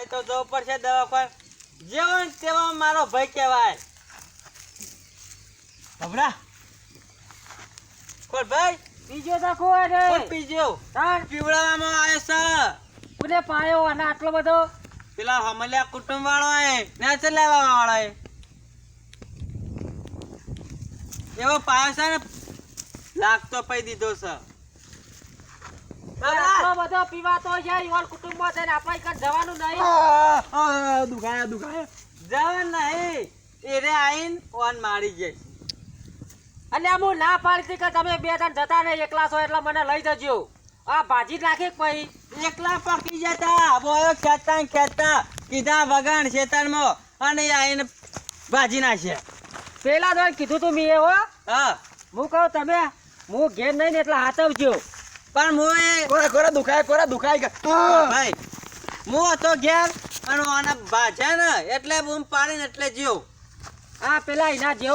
તારે તો જવું પડશે દવાખાને. જેવો ને તેવો મારો ભાઈ કહેવાય. ભમરા કોણ ભાઈ? બીજો તો કોઈ કોણ નહીં. પીજો? તાણ પીવડાવવામાં આવ્યો છે. કોને પાયો અને આટલો બધો? પેલા હમલિયા કુટુંબ વાળો ને ચલાવવા વાળો એવો પાયો છે ને લાગતો પૈ દીધો છે. આટલો બધો પીવાતો છે ઈવન કુટુંબમાં થઈને આપણે કઈ જવાનું નહીં. દુખાય જવાનું નહીં. એને આઈને ઓન મારી જાય. અને હું ના પાડતી કે તમે બે જણ જતા ને એકલા છો એટલે મને લઈ જજો. આ ભાજી નાખી પછી એકલા પકી જતા બોયો ખેતા ને ખેતા કીધા વગણ ખેતરમાં અને આઈને ભાજી નાખે. પેલા તો કીધું તું મેં હો. હા હું કહું તમે હું ઘેર નહીં ને એટલે હાથવજો. પણ હું એ કોરા દુખાય ભાઈ હું હતો ઘેર અને આના ભાજ્યા ને એટલે બૂમ પાડીને એટલે જ્યો. આ પેલા એના જેવો